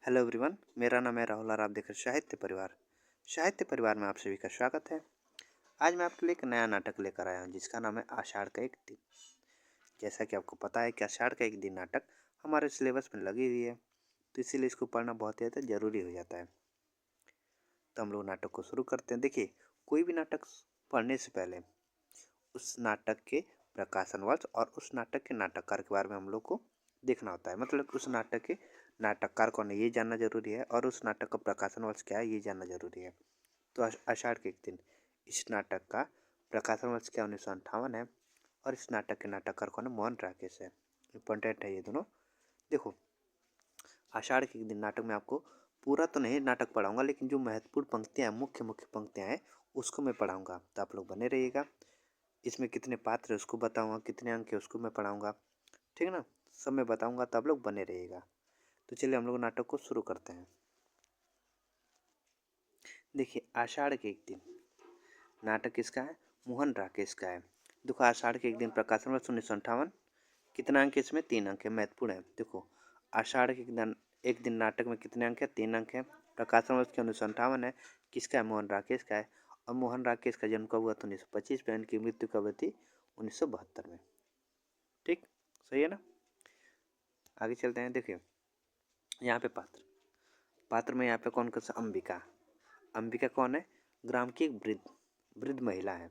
Hello everyone, मेरा नाम है राहुल और आप देख रहे हैं साहित्य परिवार। साहित्य परिवार में आप सभी का स्वागत है। आज मैं आपके लिए एक नया नाटक लेकर आया हूँ जिसका नाम है आषाढ़ का एक दिन। जैसा कि आपको पता है कि आषाढ़ का एक दिन नाटक हमारे सिलेबस में लगी हुई है, तो इसीलिए इसको पढ़ना बहुत ही ज़्यादा ज़रूरी हो जाता है। तो हम लोग नाटक को शुरू करते हैं। देखिए, कोई भी नाटक पढ़ने से पहले उस नाटक के प्रकाशन वर्ष और उस नाटक के नाटककार के बारे में हम लोग को देखना होता है। मतलब उस नाटक के नाटककार कौन है ये जानना जरूरी है और उस नाटक का प्रकाशन वर्ष क्या है ये जानना जरूरी है। तो आषाढ़ के एक दिन इस नाटक का प्रकाशन वर्ष क्या 1958 है और इस नाटक के नाटककार कौन है मोहन राकेश है। इम्पोर्टेंट है ये दोनों। देखो, आषाढ़ के एक दिन नाटक में आपको पूरा तो नहीं नाटक पढ़ाऊंगा, लेकिन जो महत्वपूर्ण पंक्तियाँ मुख्य मुख्य पंक्तियाँ हैं उसको मैं पढ़ाऊंगा, तो आप लोग बने रहिएगा। इसमें कितने पात्र है उसको बताऊंगा, कितने अंक है उसको मैं पढ़ाऊंगा, ठीक है ना। सब मैं बताऊंगा, तो आप लोग बने रहिएगा। तो चलिए हम लोग नाटक को शुरू करते हैं। देखिए, आषाढ़ के एक दिन नाटक किसका है? मोहन राकेश का है। देखो, आषाढ़ के एक दिन प्रकाशन वर्ष 1958। कितना अंक है इसमें? 3 अंक है, महत्वपूर्ण है। देखो, आषाढ़ के एक दिन नाटक में कितने अंक है? 3 अंक है। प्रकाशन वर्ष के 1958 है। किसका है? मोहन राकेश का है। और मोहन राकेश का जन्म कब हुआ था? 1925 में। इनकी मृत्यु कब हुई थी? 1972 में। ठीक, सही है ना। आगे चलते हैं। देखिए, यहाँ पे पात्र में यहाँ पे कौन कौन सा? अंबिका। अंबिका कौन है? ग्राम की एक वृद्ध महिला है।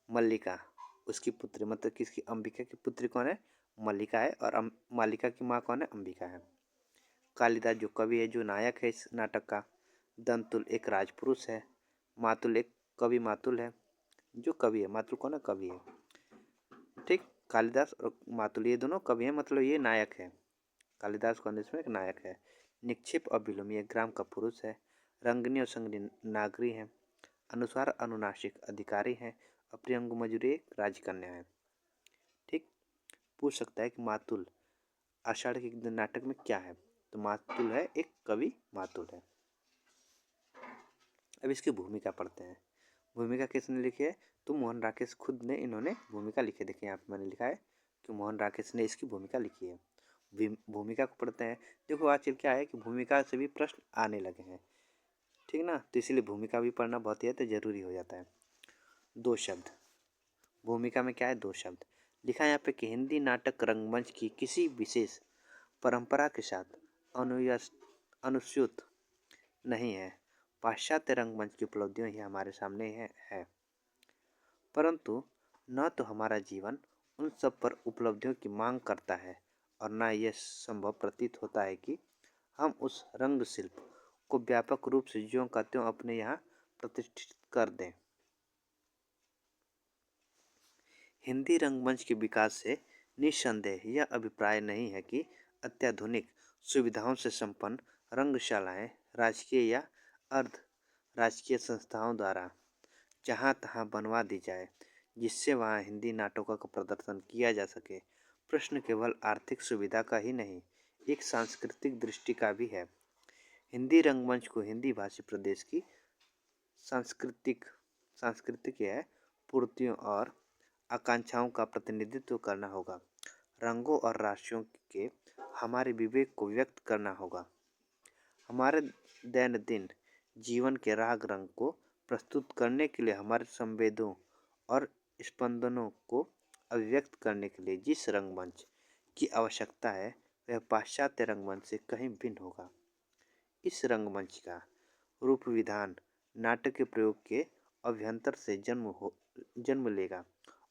मल्लिका उसकी पुत्री, मतलब किसकी? अंबिका की पुत्री कौन है? मल्लिका है। और मालिका की माँ कौन है? अंबिका है। कालिदास जो कवि है, जो नायक है इस नाटक का। दंतुल एक राजपुरुष है। मातुल एक कवि मातुल है। जो कवि है, मातुल कौन है? कवि है। ठीक, कालिदास और मातुल ये दोनों कवि हैं, मतलब ये नायक है। कालिदास कौन इसमें? एक नायक है। निक्षेप और विलोमी एक ग्राम का पुरुष है। रंगनी और संगनी नागरी है। अनुसार अनुनासिक अधिकारी है। और प्रियंगु मजूरी एक राजकन्या है। ठीक, पूछ सकता है कि मातुल आषाढ़ के नाटक में क्या है? तो मातुल है एक कवि मातुल है। अब इसकी भूमिका पढ़ते हैं। भूमिका किसने लिखी है? तो मोहन राकेश खुद ने इन्होंने भूमिका लिखी। देखिए, यहाँ पे मैंने लिखा है कि मोहन राकेश ने इसकी भूमिका लिखी है। भूमिका को पढ़ते हैं। देखो, आजकल क्या है कि भूमिका से भी प्रश्न आने लगे हैं, ठीक ना, तो इसीलिए भूमिका भी पढ़ना बहुत ही तो जरूरी हो जाता है। 2 शब्द भूमिका में क्या है? 2 शब्द लिखा है यहाँ पे कि हिंदी नाटक रंगमंच की किसी विशेष परंपरा के साथ अनुस्यूत नहीं है। पाश्चात्य रंगमंच की उपलब्धियां ही हमारे सामने है, परंतु न तो हमारा जीवन उन सब पर उपलब्धियों की मांग करता है और न यह संभव प्रतीत होता है कि हम उस रंग शिल्प को व्यापक रूप से ज्यों का त्यों अपने यहाँ प्रतिष्ठित कर दें। हिंदी रंगमंच के विकास से निस्संदेह यह अभिप्राय नहीं है कि अत्याधुनिक सुविधाओं से संपन्न रंगशालाएं राजकीय या अर्ध राजकीय संस्थाओं द्वारा जहां तहां बनवा दी जाए, जिससे वहां हिंदी नाटकों का प्रदर्शन किया जा सके। प्रश्न केवल आर्थिक सुविधा का ही नहीं, एक सांस्कृतिक दृष्टि का भी है। हिंदी रंगमंच को हिंदी भाषी प्रदेश की सांस्कृतिक सांस्कृतिक है पूर्तियों और आकांक्षाओं का प्रतिनिधित्व करना होगा। रंगों और राशियों के हमारे विवेक को व्यक्त करना होगा। हमारे दैनंदिन जीवन के राग रंग को प्रस्तुत करने के लिए हमारे संवेदों और स्पंदनों को अभिव्यक्त करने के लिए जिस रंगमंच की आवश्यकता है वह पाश्चात्य रंगमंच से कहीं भिन्न होगा। इस रंगमंच का रूप विधान नाटक के प्रयोग के अभ्यंतर से जन्म लेगा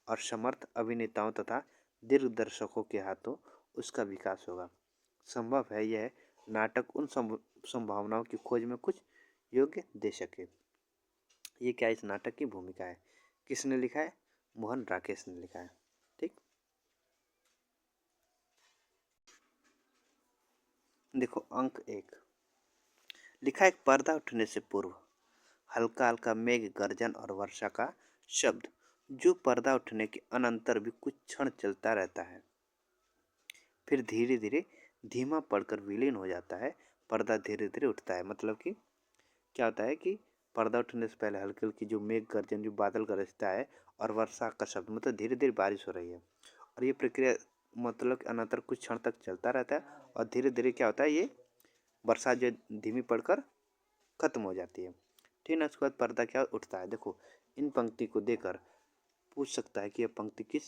और समर्थ अभिनेताओं तथा दिग्दर्शकों के हाथों उसका विकास होगा। संभव है यह नाटक उन संभावनाओं की खोज में कुछ योग्य दे सके। ये क्या इस नाटक की भूमिका है? किसने लिखा है? मोहन राकेश ने लिखा है। ठीक, देखो, अंक 1 लिखा है, पर्दा उठने से पूर्व हल्का हल्का मेघ गर्जन और वर्षा का शब्द जो पर्दा उठने के अनंतर भी कुछ क्षण चलता रहता है, फिर धीरे धीरे धीमा पड़कर विलीन हो जाता है। पर्दा धीरे धीरे उठता है, मतलब कि क्या होता है कि पर्दा उठने से पहले हल्की हल्की जो मेघ गर्जन, जो बादल गरजता है, और वर्षा का शब्द, मतलब धीरे धीरे बारिश हो रही है। और ये प्रक्रिया मतलब अनंतर कुछ क्षण तक चलता रहता है और धीरे धीरे क्या होता है, ये बरसात जो धीमी पड़कर खत्म हो जाती है। ठीक ना। उसके बाद पर्दा क्या उठता है। देखो इन पंक्ति को देकर पूछ सकता है कि यह पंक्ति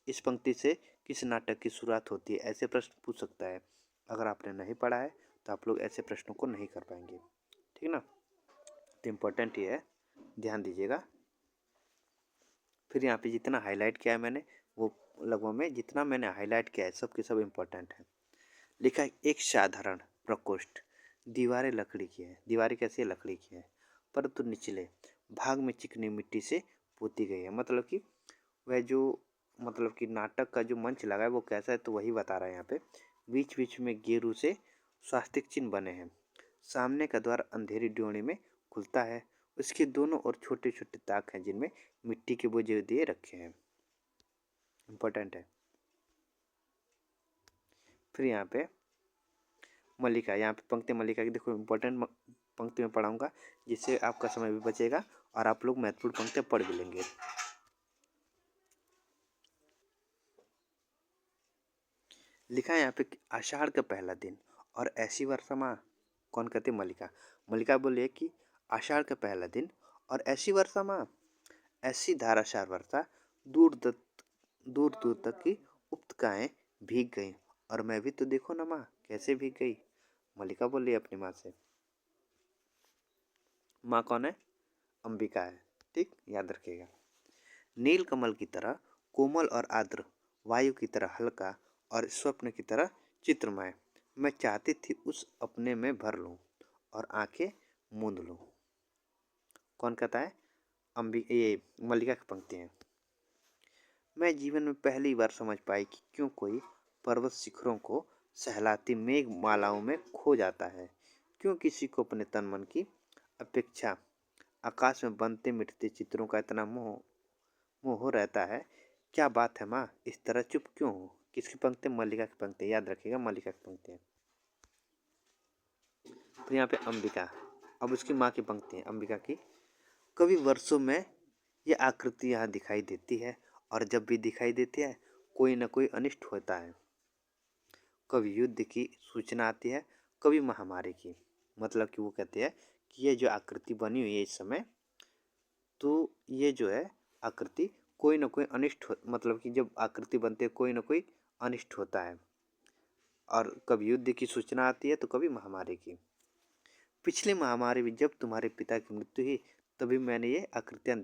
इस पंक्ति से किस नाटक की शुरुआत होती है, ऐसे प्रश्न पूछ सकता है। अगर आपने नहीं पढ़ा है तो आप लोग ऐसे प्रश्नों को नहीं कर पाएंगे। ठीक ना। तो इम्पोर्टेंट ये है, ध्यान दीजिएगा। फिर यहाँ पे जितना हाईलाइट किया है मैंने, वो लगभग में जितना मैंने हाईलाइट किया है सब के सब इम्पोर्टेंट है। लिखा है एक साधारण प्रकोष्ठ, दीवारें लकड़ी की है। दीवारें कैसी है? लकड़ी की है, परंतु निचले भाग में चिकनी मिट्टी से पोती गई है। मतलब कि वह जो मतलब कि नाटक का जो मंच लगा है वो कैसा है, तो वही बता रहा है यहाँ पे। बीच बीच में गेरू से स्वास्तिक चिन्ह बने हैं। सामने का द्वार अंधेरी ड्योढ़ी में खुलता है। उसके दोनों ओर छोटे छोटे ताक हैं जिनमें मिट्टी के बोझे दिए रखे हैं। इम्पोर्टेंट है। फिर यहाँ पे मल्लिका, यहाँ पे पंक्ति मल्लिका की देखो इम्पोर्टेंट पंक्ति में पढ़ाऊंगा, जिससे आपका समय भी बचेगा और आप लोग महत्वपूर्ण पंक्तियाँ पढ़ भी लेंगे। लिखा है यहाँ पे आषाढ़ का पहला दिन और ऐसी वर्षा माँ। कौन कहती? मल्लिका। मल्लिका बोले कि आषाढ़ का पहला दिन और ऐसी वर्षा माँ, ऐसी धारासार वर्षा, दूर दूर तक की उपतकाएं भीग गईं और मैं भी तो देखो ना माँ कैसे भीग गई। मल्लिका बोली अपनी माँ से। माँ कौन है? अंबिका है। ठीक, याद रखिएगा। नील कमल की तरह कोमल और आर्द्र, वायु की तरह हल्का और स्वप्न की तरह चित्रमय, मैं चाहती थी उस अपने में भर लूं और आंखें मूंद लूं। कौन कहता है? ये मल्लिका की पंक्ति है। मैं जीवन में पहली बार समझ पाई कि क्यों कोई पर्वत शिखरों को सहलाती मेघ मालाओं में खो जाता है, क्यों किसी को अपने तन मन की अपेक्षा आकाश में बनते मिटते चित्रों का इतना मोह मोह रहता है। क्या बात है माँ, इस तरह चुप क्यों हो? किसकी पंक्ति? मल्लिका की पंक्ति। याद रखिएगा मल्लिका की पंक्ति है। तो यहाँ पे अंबिका, अब उसकी माँ की पंक्ति है अंबिका की। कभी वर्षों में ये आकृति यहाँ दिखाई देती है और जब भी दिखाई देती है कोई न कोई अनिष्ट होता है। कभी युद्ध की सूचना आती है, कभी महामारी की। मतलब कि वो कहते हैं कि ये जो आकृति बनी हुई है इस समय, तो ये जो है आकृति कोई ना कोई अनिष्ट मतलब कि जब आकृति बनती है कोई ना कोई अनिष्ट होता है। और कभी युद्ध की सूचना आती है तो कभी महामारी की। पिछली महामारी में जब तुम्हारे पिता की मृत्यु हुई तभी मैंने ये आकृतियाँ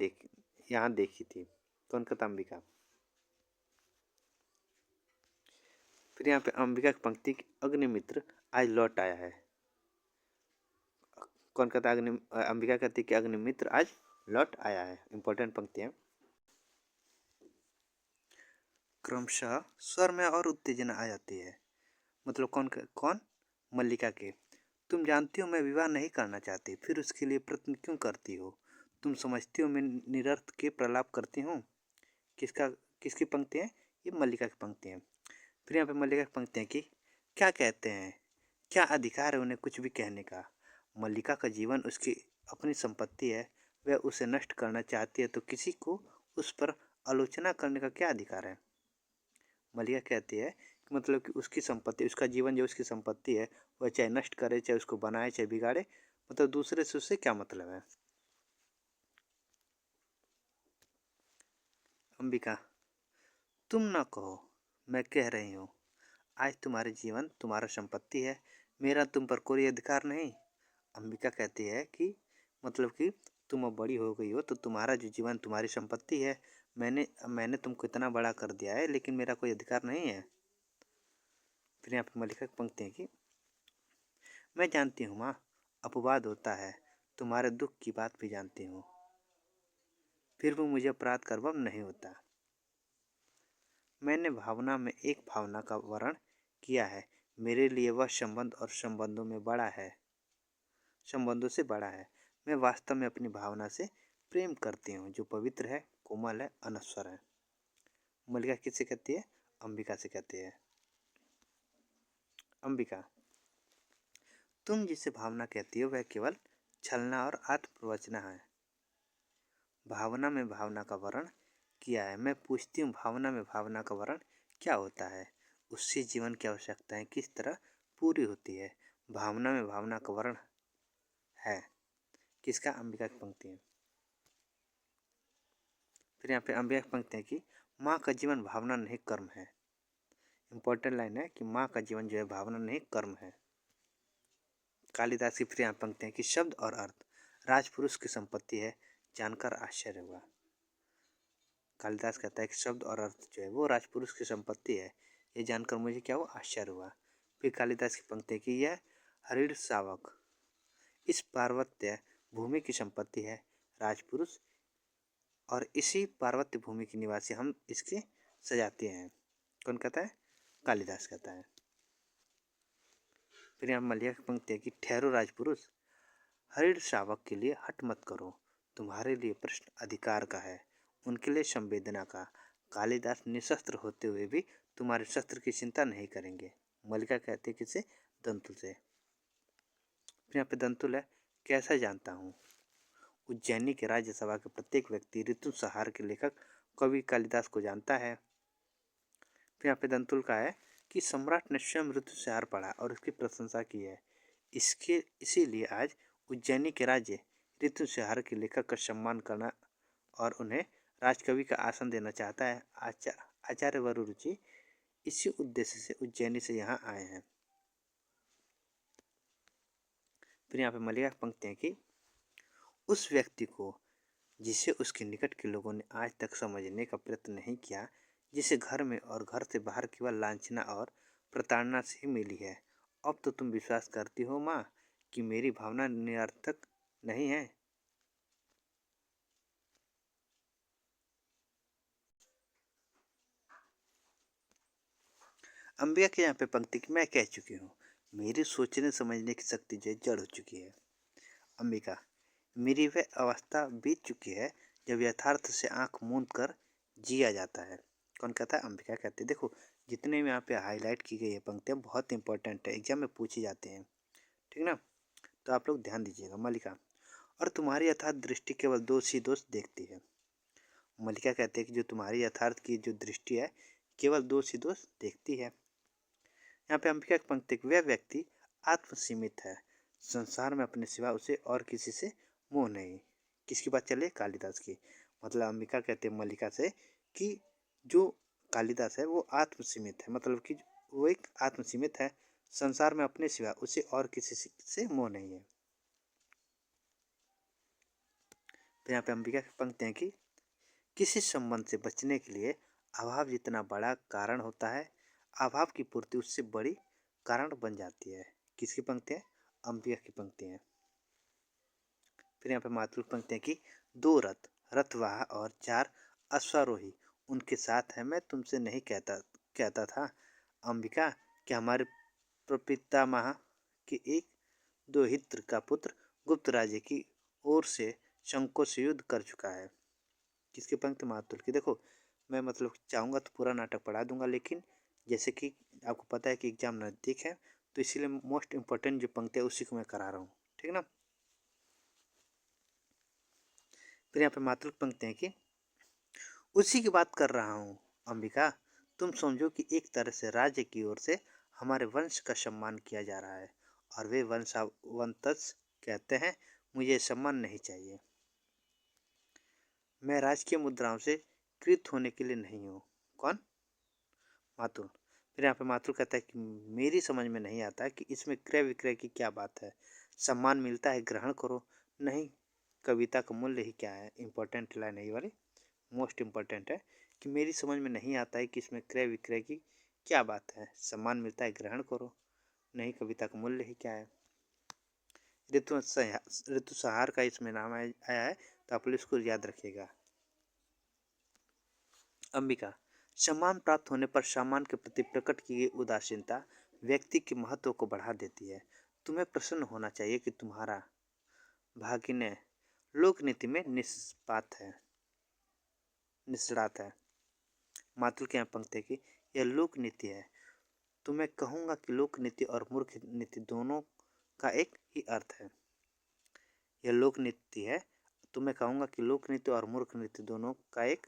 यहाँ देखी थी। कौन कहता? अंबिका। फिर यहाँ पे अंबिका की पंक्ति अग्निमित्र आज लौट आया है। कौन कहता? अंबिका कहती कि अग्निमित्र आज लौट आया है। इंपॉर्टेंट पंक्ति है। क्रमशः स्वर में और उत्तेजना आ जाती है। मतलब कौन? मल्लिका के। तुम जानती हो मैं विवाह नहीं करना चाहती, फिर उसके लिए प्रयत्न क्यों करती हो? तुम समझती हो मैं निरर्थ के प्रलाप करती हूँ। किसका किसकी पंक्ति है? ये मल्लिका की पंक्ति है। फिर यहाँ पे मल्लिका की पंक्ति है कि क्या कहते हैं, क्या अधिकार है उन्हें कुछ भी कहने का? मल्लिका का जीवन उसकी अपनी संपत्ति है, वह उसे नष्ट करना चाहती है तो किसी को उस पर आलोचना करने का क्या अधिकार है? मल्लिका कहती है कि मतलब कि उसकी संपत्ति, उसका जीवन जो उसकी संपत्ति है, वह चाहे नष्ट करे, चाहे उसको बनाए, चाहे बिगाड़े, मतलब दूसरे से उससे क्या मतलब है? अंबिका, तुम ना कहो, मैं कह रही हूँ। आज तुम्हारे जीवन तुम्हारा संपत्ति है, मेरा तुम पर कोई अधिकार नहीं। अंबिका कहती है कि मतलब कि तुम अब बड़ी हो गई हो तो तुम्हारा जो जीवन तुम्हारी संपत्ति है। मैंने तुमको इतना बड़ा कर दिया है लेकिन मेरा कोई अधिकार नहीं है। फिर यहाँ पर मल्लिका की पंक्ति है कि मैं जानती हूँ माँ, अपवाद होता है, तुम्हारे दुख की बात भी जानती हूँ, फिर भी मुझे अपराध का अनुभव नहीं होता। मैंने भावना में एक भावना का वर्ण किया है, मेरे लिए वह संबंध और संबंधों से बड़ा है। मैं वास्तव में अपनी भावना से प्रेम करती हूँ, जो पवित्र है, कोमल है, अनश्वर है। मल्लिका किससे कहती है? अंबिका से कहती है। अंबिका, तुम जिसे भावना कहती हो वह केवल छलना और आत्मप्रवचना है। भावना में भावना का वर्ण किया है। मैं पूछती हूँ भावना में भावना का वर्ण क्या होता है? उससे जीवन की आवश्यकताएं किस तरह पूरी होती है? भावना में भावना का वर्ण है। किसका? अंबिका की पंक्ति है। फिर यहाँ पे अंबिका की पंक्ति है कि माँ का जीवन भावना नहीं कर्म है। इंपॉर्टेंट लाइन है कि माँ का जीवन जो है भावना नहीं कर्म है। कालिदास की फिर यहाँ पंक्ति है कि शब्द और अर्थ राजपुरुष की संपत्ति है, जानकर आश्चर्य हुआ। कालिदास कहता है कि शब्द और अर्थ जो है वो राजपुरुष की संपत्ति है, ये जानकर मुझे क्या हुआ? आश्चर्य हुआ। फिर कालिदास की पंक्ति है कि यह हरिण शावक इस पार्वत्य भूमि की संपत्ति है, राजपुरुष और इसी पार्वत्य भूमि के निवासी हम इसके सजाती हैं। कौन कहता है? कालिदास कहता है। फिर यहाँ मलिया की पंक्ति है कि ठहरो राजपुरुष, हरिण शावक के लिए हट मत करो, तुम्हारे लिए प्रश्न अधिकार का है, उनके लिए संवेदना का। कालिदास निशस्त्र होते हुए भी तुम्हारे शस्त्र की चिंता नहीं करेंगे। मल्लिका कहती है किसे? दंतुल से। फिर यहाँ पे दंतुल है, कैसा जानता हूँ, उज्जैनी के राज्यसभा के प्रत्येक व्यक्ति ऋतु संहार के लेखक कवि कालिदास को जानता है। फिर यहाँ पे दंतुल का है कि सम्राट ने स्वयं ऋतु संहार पढ़ा और उसकी प्रशंसा की है, इसके इसीलिए आज उज्जैनी के राज्य ऋतु संहार के लेखक का सम्मान करना और उन्हें राजकवि का आसन देना चाहता है। आचार्य वरुरुचि इसी उद्देश्य से उज्जैनी से यहाँ आए हैं। फिर यहाँ पे मलिका पंक्ति है कि उस व्यक्ति को जिसे उसके निकट के लोगों ने आज तक समझने का प्रयत्न नहीं किया, जिसे घर में और घर से बाहर केवल लांछना और प्रताड़ना से ही मिली है, अब तो तुम विश्वास करती हो माँ कि मेरी भावना निरर्थक नहीं है। अंबिका के यहाँ पे पंक्ति की मैं कह चुकी हूँ, मेरी सोचने समझने की शक्ति जो जड़ हो चुकी है। अंबिका, मेरी वह अवस्था बीत चुकी है जब यथार्थ से आंख मूंद कर जिया जाता है। कौन कहता है? अंबिका कहते हैं। देखो जितने भी यहाँ पे हाईलाइट की गई है पंक्तियाँ बहुत इंपॉर्टेंट है, एग्जाम में पूछी जाती हैं, ठीक ना, तो आप लोग ध्यान दीजिएगा। मल्लिका, और तुम्हारी यथार्थ दृष्टि केवल दोष ही दोष देखती है। मल्लिका कहते हैं कि जो तुम्हारी यथार्थ की जो दृष्टि है केवल दोष ही दोष देखती है। यहाँ पे अंबिका की पंक्ति, वह व्यक्ति आत्मसीमित है, संसार में अपने सिवा उसे और किसी से मोह नहीं। किसकी बात चले? कालिदास की। मतलब अंबिका कहते हैं मल्लिका से कि जो कालिदास है वो आत्मसीमित है, मतलब कि वो एक आत्मसीमित है, संसार में अपने सिवा उसे और किसी से मोह नहीं है। फिर यहाँ पे अंबिका की पंक्ति है कि किसी संबंध से बचने के लिए अभाव जितना बड़ा कारण होता है, अभाव की पूर्ति उससे बड़ी कारण बन जाती है। किसकी पंक्ति है? अंबिका की पंक्ति है। फिर यहाँ पे मातृ पंक्ति है कि दो रथ, रथवाह और चार अश्वारोही उनके साथ है, मैं तुमसे नहीं कहता था अंबिका कि हमारे प्रपितामह के एक दोहित्र का पुत्र गुप्त राज्य की ओर से शंको से युद्ध कर चुका है। किसकी पंक्ति? मातुल की। देखो मैं मतलब चाहूँगा तो पूरा नाटक पढ़ा दूंगा, लेकिन जैसे कि आपको पता है कि एग्जाम नज़दीक है तो इसीलिए मोस्ट इम्पोर्टेंट जो पंक्ति है उसी को मैं करा रहा हूँ, ठीक ना। फिर यहाँ पे मातृ पंक्ति है कि उसी की बात कर रहा हूँ अंबिका, तुम समझो कि एक तरह से राज्य की ओर से हमारे वंश का सम्मान किया जा रहा है और वे वंशवंतज कहते हैं मुझे सम्मान नहीं चाहिए, मैं राजकीय मुद्राओं से कृत होने के लिए नहीं हूँ। कौन? मातुल। फिर यहाँ पे मातुल कहता है कि मेरी समझ में नहीं आता कि इसमें क्रय विक्रय की क्या बात है, सम्मान मिलता है ग्रहण करो, नहीं कविता का मूल्य ही क्या है। इंपॉर्टेंट लाइन है ये वाली, मोस्ट इम्पॉर्टेंट है कि मेरी समझ में नहीं आता है कि इसमें क्रय विक्रय की क्या बात है, सम्मान मिलता है ग्रहण करो, नहीं कविता का मूल्य ही क्या है। ऋतु संहार का इसमें नाम आया है तो आप लोग इसको याद रखिएगा। अंबिका, सम्मान प्राप्त होने पर सम्मान के प्रति प्रकट की गई उदासीनता व्यक्ति के महत्व को बढ़ा देती है। तुम्हें प्रसन्न होना चाहिए कि तुम्हारा भागिने लोक नीति में निष्णात है। मातुल के यहाँ पंक्ति की यह लोक नीति है, तो मैं कहूँगा कि लोक नीति और मूर्ख नीति दोनों का एक ही अर्थ है। यह लोक नीति है तो मैं कहूँगा कि लोक नीति और मूर्ख नीति दोनों का एक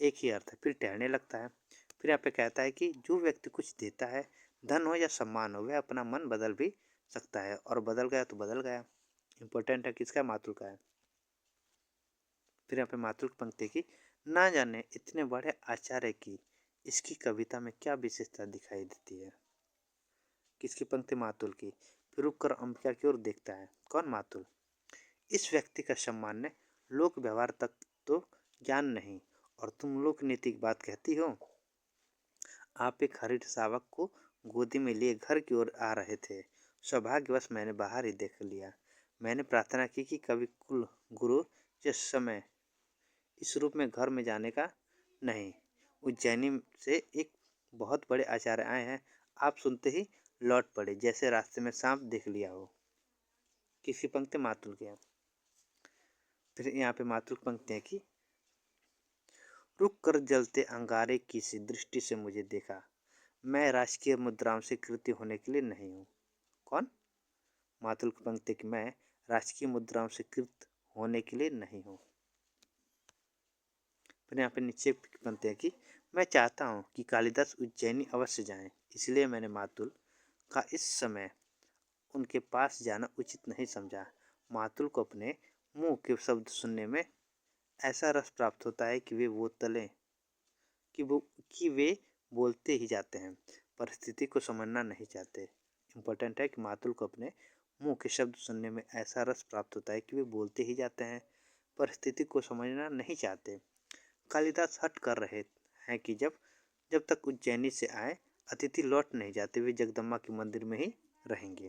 ही अर्थ है। फिर ठहरने लगता है। फिर यहाँ पे कहता है कि जो व्यक्ति कुछ देता है धन हो या सम्मान हो, वह अपना मन बदल भी सकता है, और बदल गया तो बदल गया। इंपॉर्टेंट है किसका, मातुल का है। फिर यहाँ पे मातुल की पंक्ति की, ना जाने इतने बड़े आचार्य की इसकी कविता में क्या विशेषता दिखाई देती है। किसकी पंक्ति, मातुल की। फिर रुक कर अंबिका की ओर देखता है, कौन, मातुल। इस व्यक्ति का सम्मान है, लोक व्यवहार तक तो ज्ञान नहीं, और तुम लोक नीति की बात कहती हो। आप एक हरित शावक को गोदी में लिए घर की ओर आ रहे थे। सौभाग्यवश मैंने बाहर ही देख लिया। मैंने प्रार्थना की कि कभी कुल गुरु जिस समय इस रूप में घर में जाने का नहीं। उज्जैनी से एक बहुत बड़े आचार्य आए हैं। आप सुनते ही लौट पड़े, जैसे रास्ते में सांप देख लिया हो। किसी पंक्ति, मातुल के। फिर यहाँ पे मातुल पंक्ति है कि, रुक कर जलते अंगारे की सी दृष्टि से मुझे देखा। मैं राजकीय मुद्राओं से कृत्य होने के लिए नहीं हूँ। कौन, मातुल की पंक्ति कि मैं राजकीय मुद्राओं से कृत होने के लिए नहीं हूँ। फिर यहाँ पे नीचे पंक्ति है कि, मैं चाहता हूँ कि कालिदास उज्जैनी अवश्य जाएं, इसलिए मैंने मातुल का इस समय उनके पास जाना उचित नहीं समझा। मातुल को अपने मुंह के शब्द सुनने में ऐसा रस प्राप्त होता है कि वे बोलते ही जाते हैं, परिस्थिति को समझना नहीं चाहते। इम्पोर्टेंट है कि मातुल को अपने मुंह के शब्द सुनने में ऐसा रस प्राप्त होता है कि वे बोलते ही जाते हैं, परिस्थिति को समझना नहीं चाहते। कालिदास हट कर रहे हैं कि जब जब तक उज्जैनी से आए अतिथि लौट नहीं जाते, वे जगदम्बा के मंदिर में ही रहेंगे।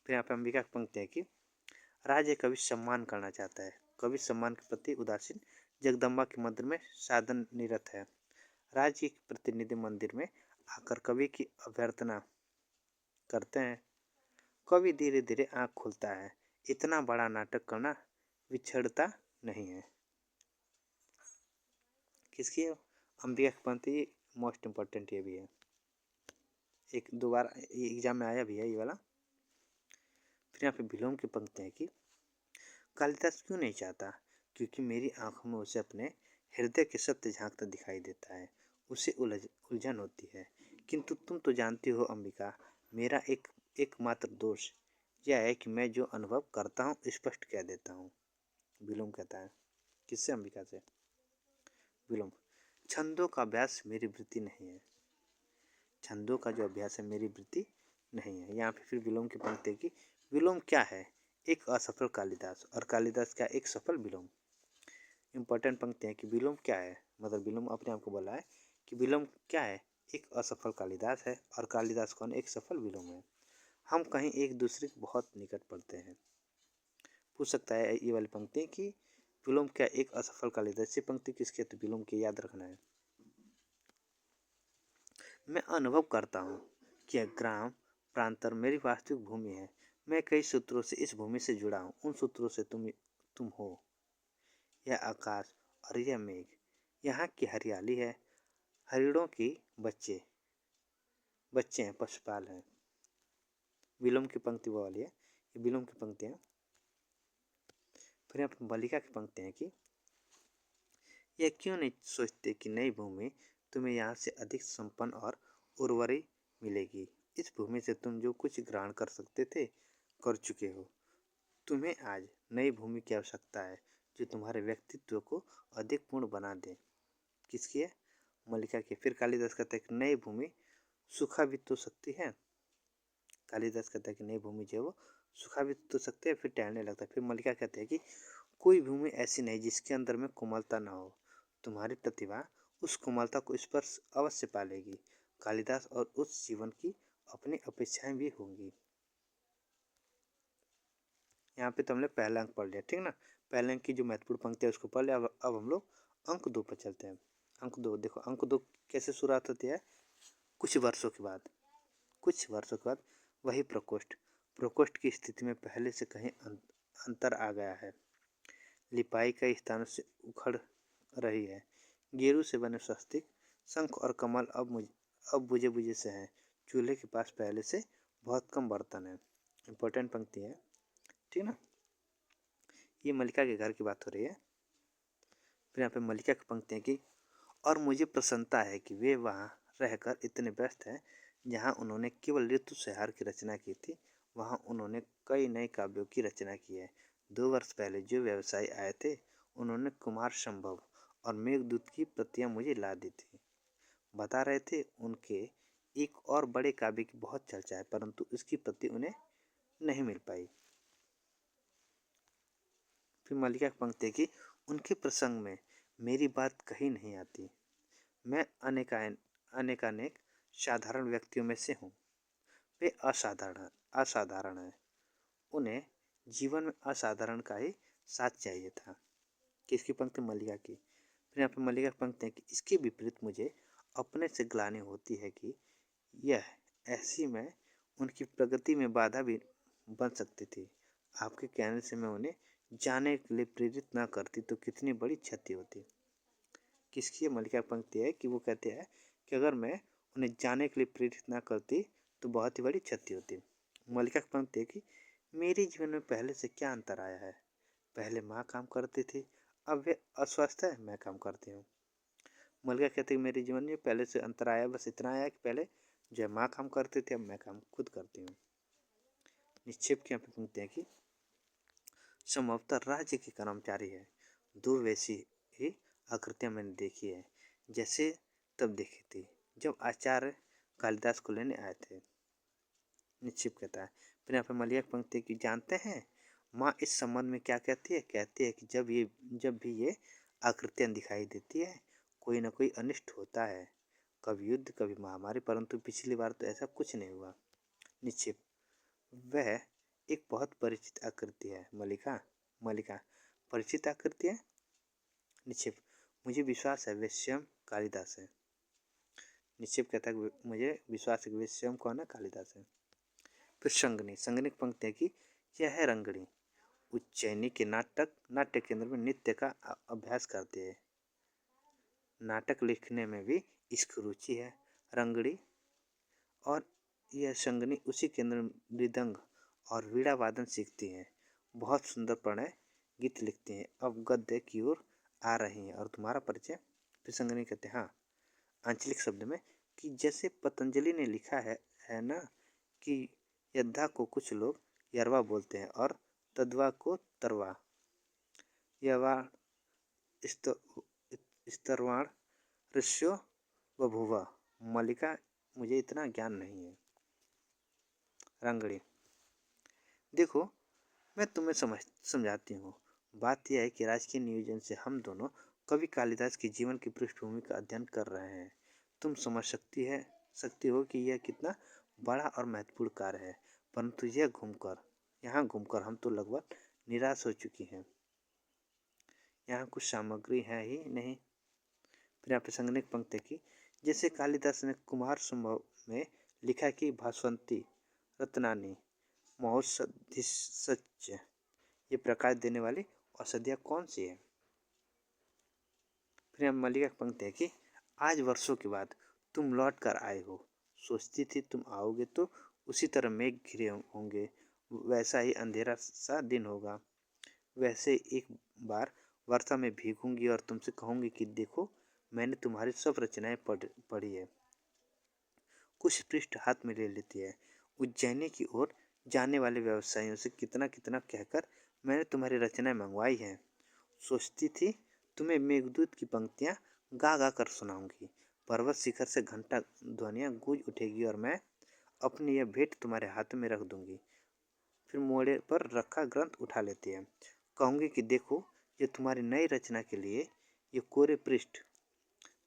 फिर यहाँ पे अंबिका की पंक्ति है कि, राज्य कवि सम्मान करना चाहता है, कवि सम्मान के प्रति उदासीन, जगदम्बा के मंदिर में साधन निरत है। राज्य के प्रतिनिधि मंदिर में आकर कवि की अभ्यर्थना करते हैं। कवि धीरे धीरे आँख खुलता है, इतना बड़ा नाटक करना विछड़ता नहीं है। किसकी है, अंबिका की पंक्ति, मोस्ट इम्पोर्टेंट ये भी है, एक दो बार एग्जाम में आया भी है ये वाला। फिर यहाँ पे विलोम की पंक्ति है कि, कालिदास क्यों नहीं चाहता, क्योंकि मेरी आंखों में उसे अपने हृदय के सत्य झांकता दिखाई देता है, उसे उलझन होती है। किंतु तुम तो जानती हो अंबिका, मेरा एकमात्र दोष यह है कि मैं जो अनुभव करता हूँ स्पष्ट कह देता हूँ। विलोम कहता है, किससे, अंबिका से। विलोम, छंदों का अभ्यास मेरी वृत्ति नहीं है, छंदों का जो अभ्यास है मेरी वृत्ति नहीं है। यहाँ पे फिर विलोम की पंक्ति की, विलोम क्या है, एक असफल कालिदास, और कालिदास क्या, एक सफल विलोम। इंपॉर्टेंट पंक्ति है कि विलोम क्या है, मतलब विलोम अपने आप को बोला है कि विलोम क्या है, एक असफल कालिदास है, और कालिदास कौन, एक सफल विलोम है। हम कहीं एक दूसरे के बहुत निकट पड़ते हैं। पूछ सकता है ये वाली पंक्ति कि विलोम क्या, एक असफल कालिदास, ये पंक्ति किसकी है, तो विलोम की, याद रखना है। मैं अनुभव करता हूँ कि ग्राम प्रांतर मेरी वास्तविक भूमि है। मैं कई सूत्रों से इस भूमि से जुड़ा हूँ, उन सूत्रों से तुम हो, यह आकाश और यह मेघ, यहाँ की हरियाली है, हरिणों की बच्चे बच्चे हैं, पशुपाल हैं। विलोम की पंक्ति वो वाली है, ये विलोम की पंक्ति है। फिर यहाँ पर मल्लिका की पंक्ति है कि, यह क्यों नहीं सोचते कि नई भूमि तुम्हें यहाँ से अधिक संपन्न और उर्वरी मिलेगी। इस भूमि से तुम जो कुछ ग्रहण कर सकते थे कर चुके हो। तुम्हें आज नई भूमि की आवश्यकता है जो तुम्हारे व्यक्तित्व को अधिक पूर्ण बना दे। किसकी है, मल्लिका की। फिर कालिदास कहता है कि नई भूमि सूखा भी तो सकती है। कालिदास कहता है कि नई भूमि जो है वो सूखा भी तो सकती है, फिर टहलने लगता है। फिर मल्लिका कहते हैं कि कोई भूमि ऐसी नहीं जिसके अंदर में कोमलता ना हो, तुम्हारी प्रतिभा उस कोमलता को स्पर्श अवश्य पालेगी। कालिदास और उस जीवन की अपनी अपेक्षाएं भी होंगी। यहाँ पे तो हमने पहला अंक पढ़ लिया, ठीक ना। पहले अंक की जो महत्वपूर्ण पंक्ति है उसको पढ़ लिया। अब हम लोग अंक 2 पर चलते हैं। अंक 2 देखो, अंक 2 कैसे शुरुआत होती है, कुछ वर्षों के बाद वही प्रकोष्ठ की स्थिति में पहले से कहीं अंतर आ गया है। लिपाई कई स्थानों से उखड़ रही है। गेरू से बने स्वस्तिक, शंख और कमल अब बुझे बुझे से हैं। चूल्हे के पास पहले से बहुत कम बर्तन है। इंपॉर्टेंट पंक्ति है, ठीक ना। ये मल्लिका के घर की बात हो रही है। फिर यहाँ पे मल्लिका की पंक्ति है कि, और मुझे प्रसन्नता है कि वे वहाँ रहकर इतने व्यस्त हैं। जहाँ उन्होंने केवल ऋतु संहार की रचना की थी, वहाँ उन्होंने कई नए काव्यों की रचना की है। 2 वर्ष पहले जो व्यवसायी आए थे, उन्होंने कुमार संभव और मेघदूत की प्रतियां मुझे ला दी थी। बता रहे थे उनके एक और बड़े काव्य की बहुत चर्चा है, परंतु इसकी प्रति उन्हें नहीं मिल पाई। फिर मल्लिका की पंक्ति की, उनके प्रसंग में मेरी बात कहीं नहीं आती। मैं अनेकानेक साधारण व्यक्तियों में से हूँ। वे असाधारण है। उन्हें जीवन में असाधारण का ही साथ चाहिए था। किसकी पंक्ति? मल्लिका की। फिर यहाँ पे मल्लिका की पंक्ति है कि इसके विपरीत मुझे अपने से ग्लानि होती है कि यह ऐसी मैं उनकी प्रगति में बाधा भी बन सकती थी। आपके कहने से मैं उन्हें जाने के लिए प्रेरित ना करती तो कितनी बड़ी क्षति होती। किसकी मल्लिका पंक्ति है कि वो कहते हैं कि अगर मैं उन्हें जाने के लिए प्रेरित ना करती तो बहुत ही बड़ी क्षति होती। मल्लिका पंक्ति है कि मेरे जीवन में पहले से क्या अंतर आया है। पहले माँ काम करती थी, अब वे अस्वस्थ है, मैं काम करती हूँ। मल्लिका कहती है मेरे जीवन में पहले से अंतर आया, बस इतना आया कि पहले जो माँ काम करती थी, अब मैं काम खुद करती हूँ। निक्षेप की पंक्ति है कि संभवतः राज्य के कर्मचारी है। 2 वैसी ही आकृतियां मैंने देखी है, जैसे तब देखी थी जब आचार्य कालिदास को लेने आए थे। निक्षेप कहता है। फिर यहाँ पे मल्लिका पंक्ति की जानते हैं माँ इस संबंध में क्या कहती है? कहती है कि जब भी ये आकृतियां दिखाई देती है, कोई ना कोई अनिष्ट होता है, कभी युद्ध कभी महामारी, परंतु पिछली बार तो ऐसा कुछ नहीं हुआ। निक्षेप, वह एक बहुत परिचित आकृति है। मल्लिका परिचित आकृति है। निक्षेप, मुझे विश्वास है वे स्वयं कालिदास है। निक्षेप कहता है मुझे विश्वास है कि वे स्वयं कौन है? कालिदास है। फिर संगनी पंक्ति है कि यह है रंगणी, उज्जैनी के नाट्य केंद्र में नृत्य का अभ्यास करते हैं। नाटक लिखने में भी इसकी रुचि है। रंगड़ी और यह संगनी उसी केंद्र में मृदंग और वीणा वादन सीखती हैं। बहुत सुंदर प्रणय गीत लिखती हैं। अब गद्य की ओर आ रही हैं और तुम्हारा परिचय। फिर संगनी कहते हैं हाँ, आंचलिक शब्द में कि जैसे पतंजलि ने लिखा है ना कि यद्धा को कुछ लोग यरवा बोलते हैं और तद्वा को तरवा, यवाण स्तरवाण ऋष्यो बभुवा। मल्लिका, मुझे इतना ज्ञान नहीं है। रंगड़ी, देखो मैं तुम्हें समझाती हूँ। बात यह है कि राजकीय नियोजन से हम दोनों कवि कालिदास के जीवन की पृष्ठभूमि का अध्ययन कर रहे हैं। तुम समझ सकती हो कि यह कितना बड़ा और महत्वपूर्ण कार्य है, परंतु यहाँ घूमकर हम तो लगभग निराश हो चुकी हैं। यहाँ कुछ सामग्री है ही नहीं। फिर यहाँ पे संगणक पंक्ति की, जैसे कालिदास ने कुमार संभव में लिखा कि भास्वंती रत्नानी महोत्सच, ये प्रकाश देने वाली औषधियाँ कौन सी है? फिर यहाँ मल्लिका पंक्ति है कि आज वर्षों के बाद तुम लौट कर आए हो। सोचती थी तुम आओगे तो उसी तरह मेघ घिरे होंगे, वैसा ही अंधेरा सा दिन होगा, वैसे एक बार वर्षा में भीगूंगी और तुमसे कहूंगी कि देखो मैंने तुम्हारी सब रचनाएं पढ़ी है। कुछ पृष्ठ हाथ में ले लेती है। उज्जैनी की ओर जाने वाले व्यवसायियों से कितना कितना कहकर मैंने तुम्हारी रचनाएं मंगवाई हैं। सोचती थी तुम्हें मेघदूत की पंक्तियां गा गा कर सुनाऊंगी। पर्वत शिखर से घंटा ध्वनियां गूंज उठेगी और मैं अपनी यह भेंट तुम्हारे हाथ में रख दूंगी। फिर मोड़े पर रखा ग्रंथ उठा लेती है। कहूंगी कि देखो ये तुम्हारी नई रचना के लिए ये कोरे पृष्ठ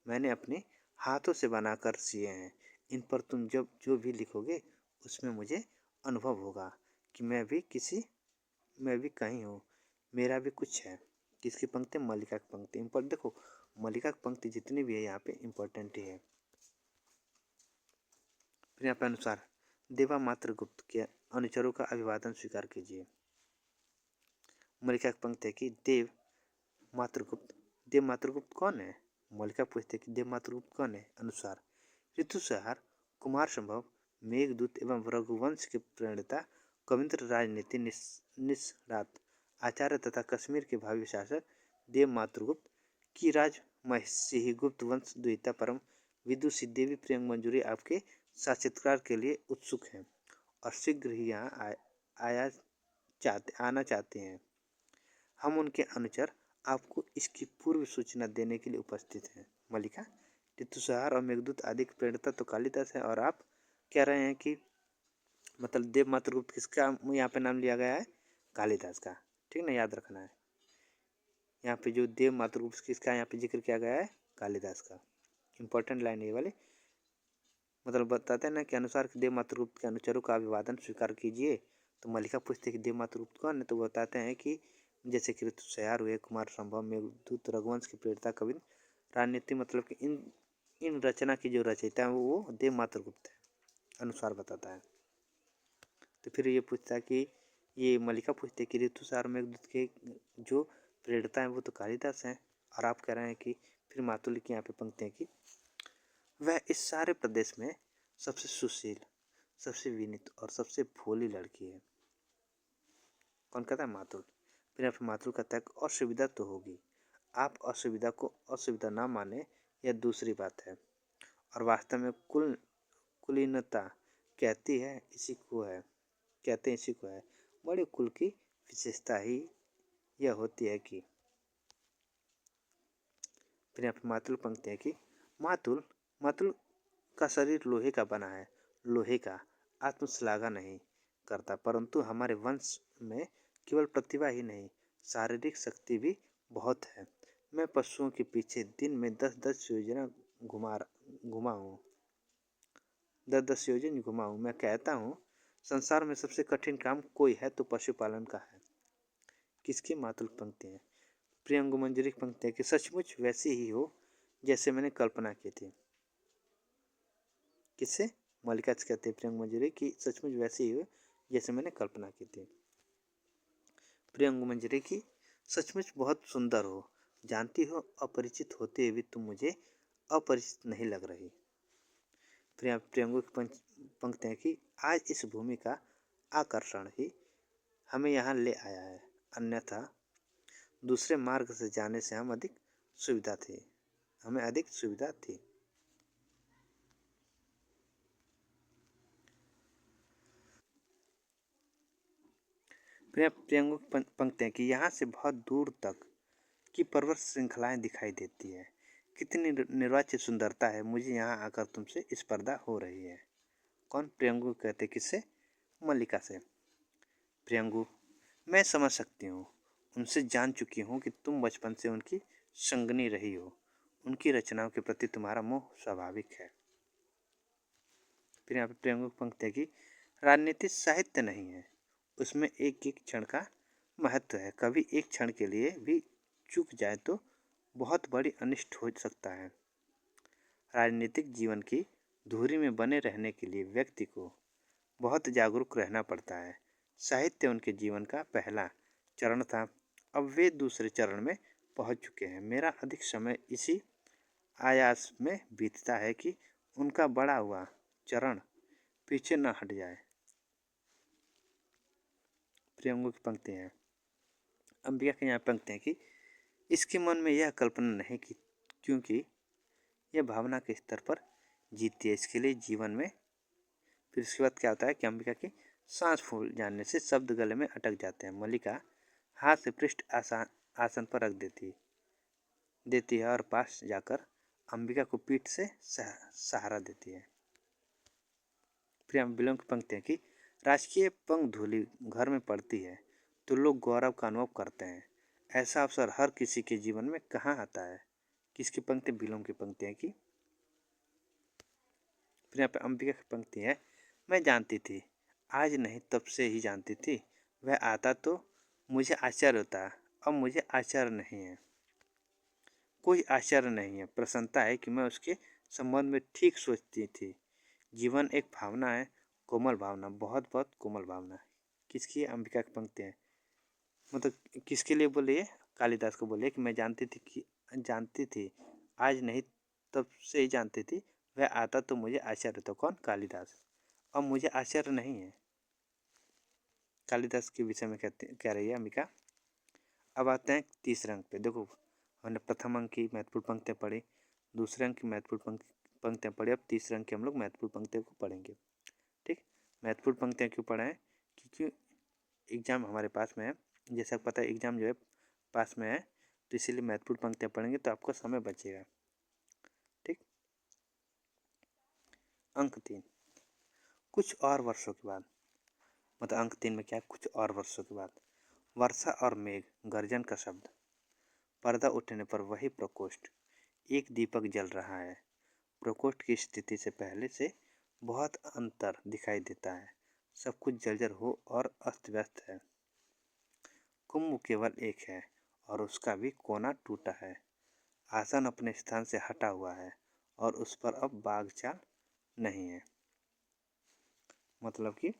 मैंने अपने हाथों से बनाकर सिए हैं। इन पर तुम जब जो भी लिखोगे उसमें मुझे अनुभव होगा कि मैं भी कहीं हूँ, मेरा भी कुछ है। किसकी पंक्ति? मल्लिका की पंक्ति। इन पर देखो मल्लिका की पंक्ति जितनी भी है यहाँ पे इम्पोर्टेंट ही है। फिर यहाँ पे अनुसार देवा मात्र गुप्त के अनुचरों का अभिवादन स्वीकार कीजिए। मल्लिका की पंक्ति है कि देव मात्रगुप्त कौन है? मल्लिका पूछते कि देव मात्रगुप्त कौन है? अनुसार ऋतु संहार, कुमार संभव, मेघदूत एवं रघुवंश के प्रणेता, कविंद्र राजनीति निष्णात आचार्य तथा कश्मीर के भावी शासक देव मातृगुप्त की राज महिषी गुप्त वंश द्विता परम विदुषी देवी प्रियंका मंजूरी आपके साक्षात्कार के लिए उत्सुक हैं और शीघ्र ही यहाँ आना चाहते हैं। हम उनके अनुचर आपको इसकी पूर्व सूचना देने के लिए उपस्थित हैं। मल्लिका, ऋतुसंहार और मेघदूत आदि की प्रेरणा तो कालिदास है और आप कह रहे हैं कि मतलब देवमातृगुप्त किसका यहाँ पे नाम लिया गया है? कालिदास का। ठीक ना, याद रखना है। यहाँ पे जो देवमातृगुप्त किसका यहाँ पे जिक्र किया गया है? कालिदास का। इंपॉर्टेंट लाइन है ये वाली। मतलब बताते हैं ना कि अनुसार देवमातृगुप्त के अनुचरों का अभिवादन स्वीकार कीजिए। तो मल्लिका पूछते कि देवमातृगुप्त कौन है? तो बताते हैं कि जैसे कि ऋतुसंहार हुए, कुमार संभव, मेघदूत, रघुवंश की प्रेरिता, कवि, राजनीति, मतलब कि इन रचना की जो रचयिता है वो देवमातृगुप्त है, अनुसार बताता है। तो फिर ये पूछता है कि ये मल्लिका पूछते कि ऋतुसंहार मेघदूत के जो प्रेरिता है वो तो कालिदास हैं, और आप कह रहे हैं कि फिर मातुल की यहाँ पे पंक्ति है कि वह इस सारे प्रदेश में सबसे सुशील, सबसे विनीत और सबसे भोली लड़की है। कौन कहता है? मातुल। फिर यहाँ पे मातुल कहता है कि असुविधा तो होगी, आप असुविधा को असुविधा ना माने यह दूसरी बात है, और वास्तव में कुलीनता कहती है इसी को है, कहते हैं इसी को है। बड़े कुल की विशेषता ही यह होती है कि फिर यहाँ पे मातुल पंक्ति है कि मातुल मातुल का शरीर लोहे का बना है, लोहे का आत्मश्लाघा नहीं करता, परंतु हमारे वंश में केवल प्रतिभा ही नहीं, शारीरिक शक्ति भी बहुत है। मैं पशुओं के पीछे दिन में 10-10 योजना घुमाऊँ 10-10 योजन घुमाऊँ। मैं कहता हूँ संसार में सबसे कठिन काम कोई है तो पशुपालन का है। किसकी? मातुल पंक्ति है। प्रियंगु मंजरी की पंक्ति है कि सचमुच वैसी ही हो जैसे मैंने कल्पना की थी। किससे? मल्लिका से कहते हैं प्रियंगु मंजरी की सचमुच वैसी ही हो जैसे मैंने कल्पना की थी। प्रियंगु मंजरी की सचमुच बहुत सुंदर हो, जानती हो अपरिचित होते हुए भी तुम मुझे अपरिचित नहीं लग रही। प्रियंगु की पंक्ति है कि आज इस भूमि का आकर्षण ही हमें यहाँ ले आया है, अन्यथा दूसरे मार्ग से जाने से हमें अधिक सुविधा थी। प्रियंगु की पंक्ति है कि यहाँ से बहुत दूर तक की पर्वत श्रृंखलाएं दिखाई देती है, कितनी निर्वाच्य सुंदरता है, मुझे यहाँ आकर तुमसे स्पर्धा हो रही है। कौन? प्रियंगु कहते किससे? मल्लिका से। प्रियंगु, मैं समझ सकती हूँ, उनसे जान चुकी हूँ कि तुम बचपन से उनकी संगनी रही हो, उनकी रचनाओं के प्रति तुम्हारा मोह स्वाभाविक है। फिर यहाँ पे प्रियंगु की पंक्ति है कि राजनीति साहित्य नहीं है, उसमें एक एक क्षण का महत्व है, कभी एक क्षण के लिए भी चूक जाए तो बहुत बड़ी अनिष्ट हो सकता है। राजनीतिक जीवन की धुरी में बने रहने के लिए व्यक्ति को बहुत जागरूक रहना पड़ता है। साहित्य उनके जीवन का पहला चरण था, अब वे दूसरे चरण में पहुंच चुके हैं। मेरा अधिक समय इसी आयास में बीतता है कि उनका बड़ा हुआ चरण पीछे न हट जाए। प्रियंगु की पंक्ति है। अंबिका की यहाँ पंक्ति है कि इसके मन में यह कल्पना नहीं कि क्योंकि यह भावना के स्तर पर जीतती है, इसके लिए जीवन में। फिर उसके बाद क्या होता है कि अंबिका की सांस फूल जाने से शब्द गले में अटक जाते हैं। मल्लिका हाथ से पृष्ठ आसन पर रख देती है और पास जाकर अंबिका को पीठ से सहारा देती है। फिर बिलों की पंक्ति है कि राजकीय पंखधूलि घर में पड़ती है तो लोग गौरव का अनुभव करते हैं, ऐसा अवसर हर किसी के जीवन में कहाँ आता है। किसकी पंक्ति? बिलों की पंक्ति है कि फिर यहाँ पे अंबिका की पंक्ति है, मैं जानती थी, आज नहीं तब से ही जानती थी, वह आता तो मुझे आश्चर्य होता, अब मुझे आश्चर्य नहीं है, कोई आश्चर्य नहीं है, प्रसन्नता है कि मैं उसके संबंध में ठीक सोचती थी। जीवन एक भावना है, कोमल भावना, बहुत बहुत कोमल भावना। किसकी है? अंबिका की पंक्ति है। मतलब किसके लिए बोले? ये कालिदास को बोले कि मैं जानती थी, आज नहीं तब से ही जानती थी, वह आता तो मुझे आश्चर्य होता। कौन? कालिदास। अब मुझे आश्चर्य नहीं है, कालिदास के विषय में कह रही है अंबिका। अब आते हैं तीसरे अंक पे। देखो, हमने प्रथम अंक की महत्वपूर्ण पंक्तियाँ पढ़ी, दूसरे अंक की महत्वपूर्ण पंक्तियाँ पढ़ी। अब तीसरे अंक की हम लोग महत्वपूर्ण पंक्तियों को पढ़ेंगे। ठीक, महत्वपूर्ण पंक्तियाँ क्यों पढ़े हैं? क्योंकि एग्जाम हमारे पास में है, जैसा पता है एग्जाम जो है पास में है, तो इसीलिए महत्वपूर्ण पंक्तियाँ पढ़ेंगे तो आपको समय बचेगा। ठीक, अंक 3, कुछ और वर्षों के बाद, मतलब अंक 3 में क्या है, कुछ और वर्षों के बाद। वर्षा और मेघ, गर्जन का शब्द, पर्दा उठने पर वही प्रकोष्ठ, एक दीपक जल रहा है। प्रकोष्ठ की स्थिति से पहले से बहुत अंतर दिखाई देता है, सब कुछ जर्जर हो और अस्त व्यस्त है। कुंभ केवल एक है और उसका भी कोना टूटा है। आसन अपने स्थान से हटा हुआ है और उस पर अब बागचाल नहीं है। मतलब कि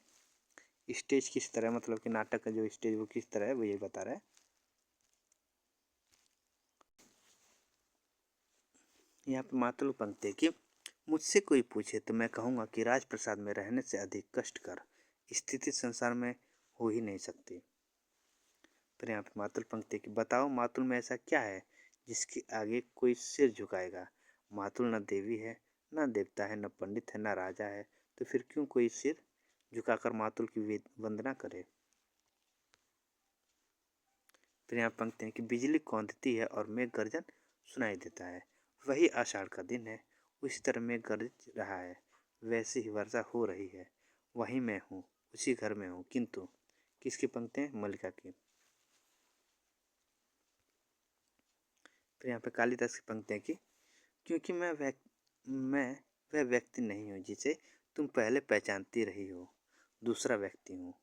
स्टेज किस तरह, मतलब कि नाटक का जो स्टेज वो किस तरह है वो ये बता रहा है। यहाँ पे मातृ पंक्ति है कि मुझसे कोई पूछे तो मैं कहूँगा कि राजप्रसाद में रहने से अधिक कष्टकर स्थिति संसार में हो ही नहीं सकती। फिर यहाँ पे मातृ पंक्ति की, बताओ मातुल में ऐसा क्या है जिसके आगे कोई सिर झुकाएगा? मातुल न देवी है, न देवता है, न पंडित है, न राजा है, तो फिर क्यों कोई सिर झुकाकर मातुल की वंदना करे? फिर यहाँ पंक्ति है कि बिजली कौंधती है और मेघ गर्जन सुनाई देता है। वही आषाढ़ का दिन है, उसी तरह मेघ गरज रहा है, वैसे ही वर्षा हो रही है। वहीं मैं हूँ, उसी घर में हूँ, किंतु किसकी पंक्ति है? मल्लिका की। फिर यहाँ पे कालिदास की पंक्ति है कि क्योंकि मैं वह व्यक्ति नहीं हूँ जिसे तुम पहले पहचानती रही हो, दूसरा व्यक्ति हूँ।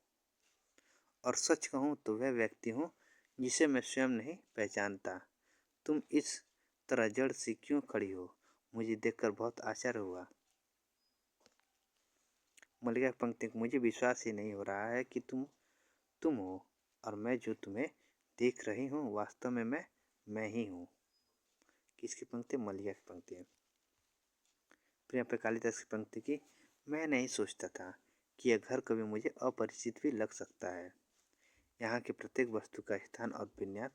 और सच कहूँ तो वह व्यक्ति हूँ जिसे मैं स्वयं नहीं पहचानता। तुम इस तरह जड़ सी क्यों खड़ी हो? मुझे देखकर बहुत आश्चर्य हुआ। मल्लिका की पंक्ति, मुझे विश्वास ही नहीं हो रहा है कि तुम हो, और मैं जो तुम्हें देख रही हूँ वास्तव में मैं ही हूँ। किसकी पंक्ति? मल्लिका की पंक्ति है। फिर यहाँ पे कालिदास की पंक्ति की, मैं नहीं सोचता था कि यह घर कभी मुझे अपरिचित भी लग सकता है। यहाँ की प्रत्येक वस्तु का स्थान और विन्यास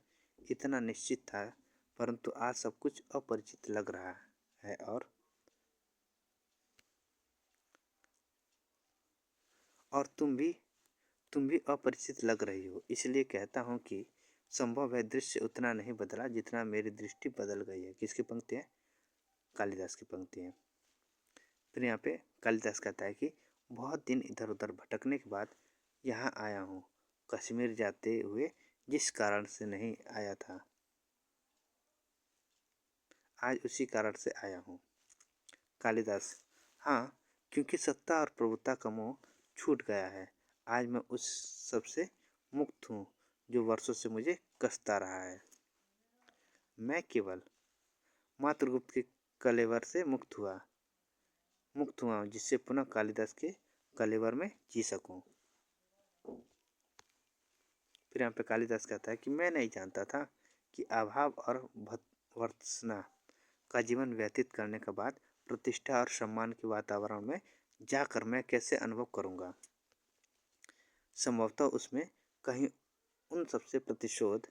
इतना निश्चित था, परंतु आज सब कुछ अपरिचित लग रहा है और तुम भी अपरिचित लग रही हो। इसलिए कहता हूँ कि संभव है दृश्य उतना नहीं बदला जितना मेरी दृष्टि बदल गई है। किसकी पंक्ति है? कालिदास की पंक्ति है। फिर यहाँ पे कालिदास कहता है कि बहुत दिन इधर उधर भटकने के बाद यहाँ आया हूँ, कश्मीर जाते हुए जिस कारण से नहीं आया था, आज उसी कारण से आया हूँ। कालिदास, हाँ, क्योंकि सत्ता और प्रभुता का मोह छूट गया है। आज मैं उस सब से मुक्त हूँ जो वर्षों से मुझे कसता रहा है। मैं केवल मातृगुप्त के कलेवर से मुक्त हुआ हूँ, जिससे पुनः कालिदास के कलेवर में जी सकूँ। फिर यहाँ पे कालिदास कहता है कि मैं नहीं जानता था कि अभाव और भर्त्सना का जीवन व्यतीत करने के बाद प्रतिष्ठा और सम्मान के वातावरण में जाकर मैं कैसे अनुभव करूँगा। संभवतः उसमें कहीं उन सबसे प्रतिशोध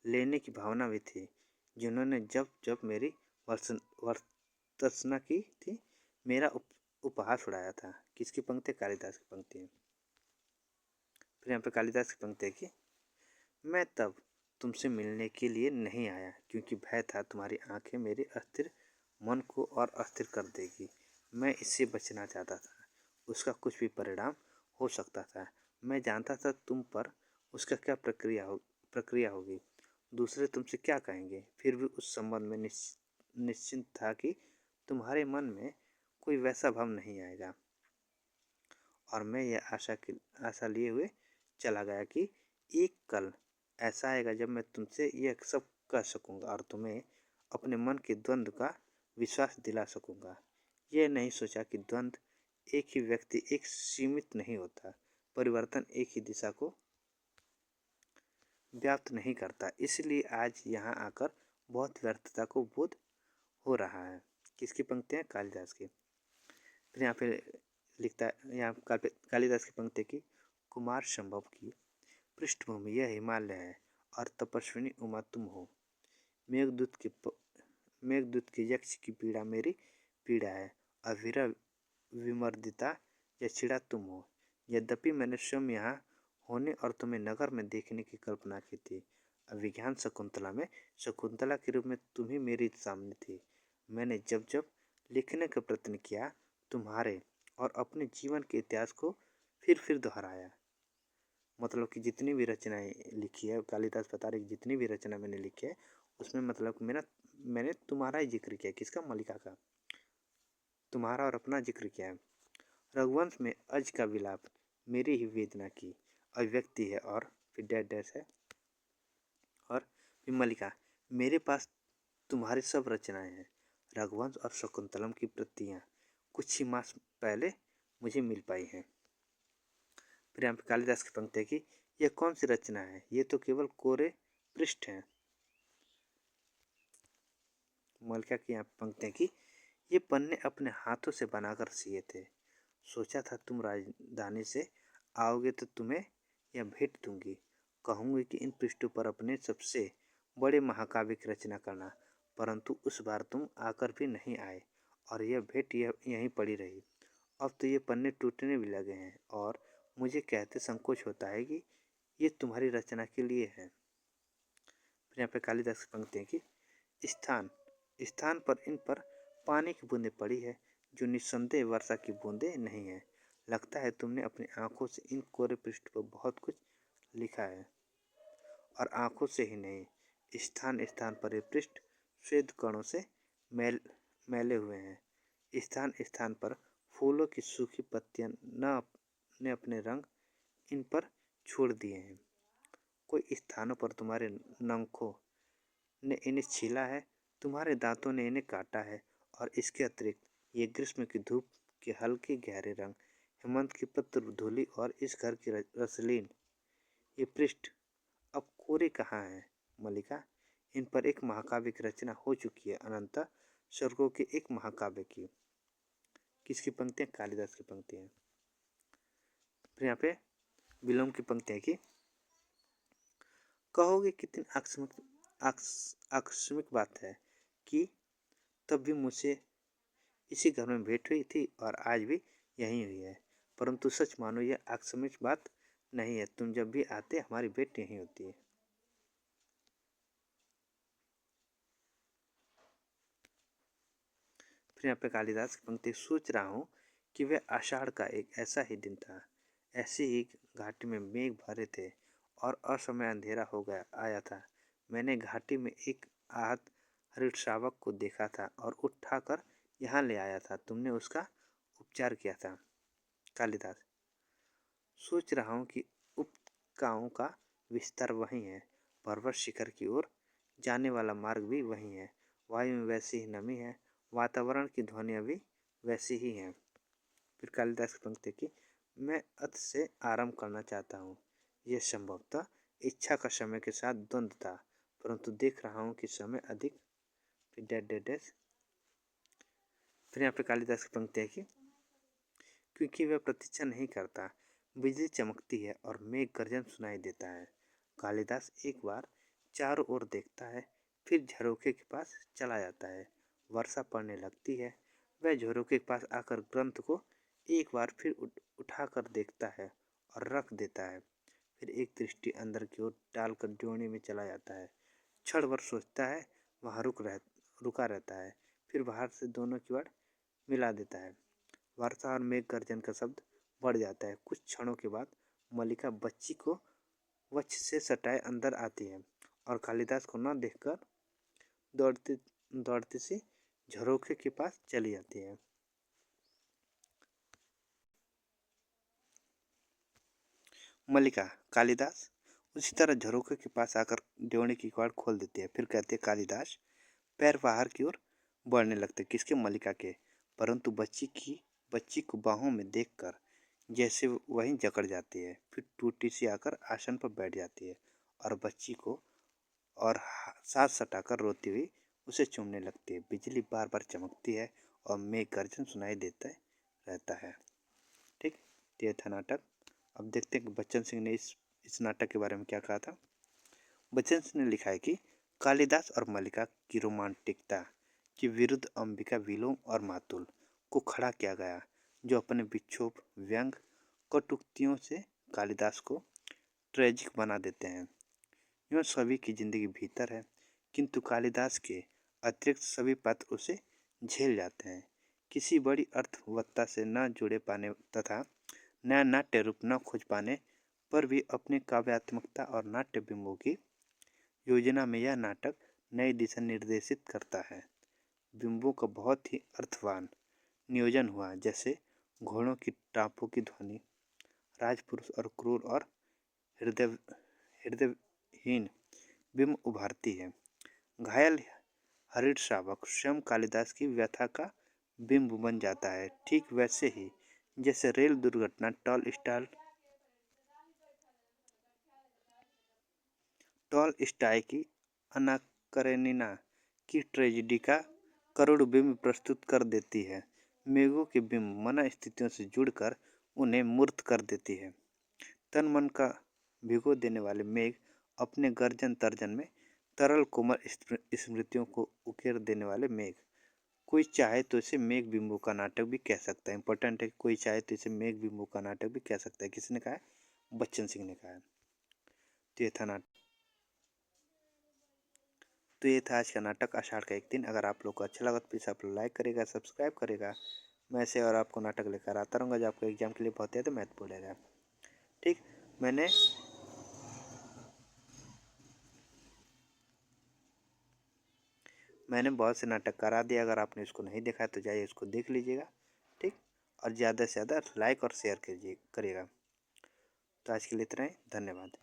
लेने की भावना भी थी जिन्होंने जब जब मेरी वर्तसना की थी, मेरा उपहास उड़ाया था। किसकी पंक्ति? कालिदास की पंक्ति है। फिर यहाँ पे कालिदास की पंक्ति है कि मैं तब तुमसे मिलने के लिए नहीं आया क्योंकि भय था तुम्हारी आंखें मेरे अस्थिर मन को और अस्थिर कर देगी। मैं इससे बचना चाहता था, उसका कुछ भी परिणाम हो सकता था। मैं जानता था तुम पर उसका क्या प्रक्रिया होगी, दूसरे तुमसे क्या कहेंगे, फिर भी उस संबंध में निश्चिंत था कि तुम्हारे मन में कोई वैसा भाव नहीं आएगा। और मैं यह आशा लिए हुए चला गया कि एक कल ऐसा आएगा जब मैं तुमसे यह सब कह सकूँगा और तुम्हें अपने मन के द्वंद्व का विश्वास दिला सकूँगा। यह नहीं सोचा कि द्वंद्व एक ही व्यक्ति एक सीमित नहीं होता, परिवर्तन एक ही दिशा को व्याप्त नहीं करता। इसलिए आज यहाँ आकर बहुत व्यर्थता को बोध हो रहा है। किसकी पंक्ति है? कालिदास की। फिर यहाँ पे लिखता है, यहाँ कालिदास की पंक्ति की, कुमार संभव की पृष्ठभूमि यह हिमालय है और तपस्विनी उमा तुम हो। मेघदूत के यक्ष की पीड़ा मेरी पीड़ा है, अविरल विमर्दिता या चिड़ा तुम हो। यद्यपि मैंने स्वयं यहाँ होने और तुम्हें नगर में देखने की कल्पना की थी। अभिज्ञान शकुंतला में शकुंतला के रूप में तुम ही मेरी सामने थी। मैंने जब जब लिखने का प्रयत्न किया, तुम्हारे और अपने जीवन के इतिहास को फिर दोहराया। मतलब कि जितनी भी रचनाएं लिखी है, कालिदास बता रहे जितनी भी रचना मैंने लिखी है उसमें मतलब मैंने तुम्हारा ही जिक्र किया। किसका? मल्लिका का। तुम्हारा और अपना जिक्र किया है। रघुवंश में अज का विलाप मेरी ही वेदना की अभिव्यक्ति है। और फिर डैश डैश है। और फिर मल्लिका, मेरे पास तुम्हारी सब रचनाएं हैं। रघुवंश और शकुंतलम की प्रतियां कुछ ही मास पहले मुझे मिल पाई हैं। फिर यहाँ पे कालिदास की पंक्ति है कि यह कौन सी रचना है, ये तो केवल कोरे पृष्ठ हैं। मल्लिका की यहाँ पंक्ति है कि ये पन्ने अपने हाथों से बनाकर सिए थे। सोचा था तुम राजधानी से आओगे तो तुम्हें यह भेंट दूंगी। कहूंगी कि इन पृष्ठों पर अपने सबसे बड़े महाकाव्य की रचना करना, परंतु उस बार तुम आकर भी नहीं आए और यह भेंट यहीं पड़ी रही। अब तो ये पन्ने टूटने भी लगे हैं और मुझे कहते संकोच होता है कि ये तुम्हारी रचना के लिए है। फिर यहाँ पे कालिदास की पंक्ति है कि स्थान स्थान पर इन पर पानी की बूंदें पड़ी है, जो निस्संदेह वर्षा की बूंदें नहीं है। लगता है तुमने अपनी आंखों से इन कोरे पृष्ठ पर बहुत कुछ लिखा है। और आंखों से ही नहीं, स्थान स्थान पर ये पृष्ठ श्वेत कणों से मैले हुए हैं। स्थान स्थान पर फूलों की सूखी पत्तियां ने अपने रंग इन पर छोड़ दिए हैं। कोई स्थानों पर तुम्हारे नखों ने इन्हें छीला है, तुम्हारे दांतों ने इन्हें काटा है। और इसके अतिरिक्त ये ग्रीष्म की धूप के हल्के गहरे रंग, हेमंत की पत्र धूलि और इस घर की रसलीन ये पृष्ठ अब कोरे कहाँ हैं मल्लिका? इन पर एक महाकाव्य की रचना हो चुकी है, अनंत स्वर्गों के एक महाकाव्य की। किसकी पंक्तियां? कालिदास की पंक्तियां। फिर यहाँ पे विलोम की पंक्तियां की कहोगे कितनी आकस्मिक बात है कि तब भी मुझसे इसी घर में भेंट हुई थी और आज भी यहीं हुई है। परंतु सच मानो यह आकस्मिक बात नहीं है, तुम जब भी आते हमारी भेंट यहीं होती है। फिर यहाँ पे कालिदास की पंक्ति सोच रहा हूँ कि वह आषाढ़ का एक ऐसा ही दिन था, ऐसी ही घाटी में मेघ भरे थे और असमय अंधेरा हो गया आया था। मैंने घाटी में एक आहत हरितशावक को देखा था और उठाकर यहाँ ले आया था। तुमने उसका उपचार किया था। कालिदास, सोच रहा हूँ कि उपकाओं का विस्तार वही है, पर्वत शिखर की ओर जाने वाला मार्ग भी वही है, वायु में वैसी ही नमी है, वातावरण की ध्वनियाँ भी वैसी ही हैं। फिर कालिदास की पंक्ति की मैं अत से आरंभ करना चाहता हूँ। यह संभवतः इच्छा का समय के साथ द्वंद्व था, परंतु देख रहा हूँ कि समय अधिक। फिर डैश। फिर यहाँ पे कालिदास की पंक्ति है कि क्योंकि वह प्रतीक्षा नहीं करता, बिजली चमकती है और मेघ गर्जन सुनाई देता है। कालिदास एक बार चारों ओर देखता है, फिर झरोखे के पास चला जाता है। वर्षा पड़ने लगती है। वह झरोखे के पास आकर ग्रंथ को एक बार फिर उठाकर देखता है और रख देता है। फिर एक दृष्टि अंदर की ओर डालकर ड्योढ़ी में चला जाता है। क्षण भर सोचता है, वहाँ रुका रहता है, फिर बाहर से दोनों की ओर मिला देता है। वर्षा और मेघ गर्जन का शब्द बढ़ जाता है। कुछ क्षणों के बाद मल्लिका बच्ची को वक्ष से सटाए अंदर आती है और कालिदास को न देखकर दौड़ती दौड़ती सी झरोखे के पास चली जाती है। मल्लिका, कालिदास उसी तरह झरोखे के पास आकर ड्योढ़ी की किवाड़ खोल देती है। फिर कहते कालिदास, पैर बाहर की ओर बढ़ने लगते। किसके? मल्लिका के। परंतु बच्ची को बाहों में देखकर जैसे वहीं जकड़ जाती है। फिर टूटी सी आकर आसन पर बैठ जाती है और बच्ची को और साथ सटाकर रोती हुई उसे चूमने लगती है। बिजली बार बार चमकती है और मेघ गर्जन सुनाई देता रहता है। ठीक, ये था नाटक। अब देखते हैं कि बच्चन सिंह ने इस नाटक के बारे में क्या कहा था। बच्चन सिंह ने लिखा है कि कालिदास और मल्लिका की रोमांटिकता के विरुद्ध अंबिका विलोम और मातुल को खड़ा किया गया, जो अपने विक्षोभ, व्यंग, कटुक्तियों से कालिदास को ट्रेजिक बना देते हैं। यह सभी की जिंदगी भीतर है, किंतु कालिदास के अतिरिक्त सभी पात्र उसे झेल जाते हैं। किसी बड़ी अर्थवत्ता से न जुड़े पाने तथा नया नाट्य रूप न खोज पाने पर भी अपनी काव्यात्मकता और नाट्य बिंबों की योजना में यह नाटक नई दिशा निर्देशित करता है। बिंबों का बहुत ही अर्थवान नियोजन हुआ, जैसे घोड़ों की टापों की ध्वनि, राजपुरुष और क्रूर और हृदय हृदयहीन बिंब उभारती है। घायल हरिण शावक स्वयं कालिदास की व्यथा का बिंब बन जाता है। ठीक वैसे ही जैसे रेल दुर्घटना टॉलस्टॉय की अन्ना करेनिना की ट्रेजेडी का करुण बिंब प्रस्तुत कर देती है। मेघों के बिंब मन स्थितियों से जुड़कर उन्हें मूर्त कर देती है। तन मन का भिगो देने वाले मेघ अपने गर्जन तर्जन में तरल कोमल स्मृतियों को उकेर देने वाले मेघ। कोई चाहे तो इसे मेघ बिंबों का नाटक भी कह सकता है। इंपॉर्टेंट है, कोई चाहे तो इसे मेघ बिंबों का नाटक भी कह सकता है। किसने कहा है? बच्चन सिंह ने कहा है। तो ये था नाटक तो ये था आज का नाटक आषाढ़ का एक दिन। अगर आप लोग को अच्छा लगा तो प्लीज़ आप लोग लाइक करेगा, सब्सक्राइब करेगा। मैं ऐसे और आपको नाटक लेकर आता रहूँगा जो आपको एग्जाम के लिए बहुत ज़्यादा महत्वपूर्ण रहेगा। ठीक, मैंने बहुत से नाटक करा दिए। अगर आपने इसको नहीं देखा तो जाइए इसको देख लीजिएगा। ठीक, और ज़्यादा से ज़्यादा लाइक और शेयर करिएगा। तो आज के लिए इतना ही, धन्यवाद।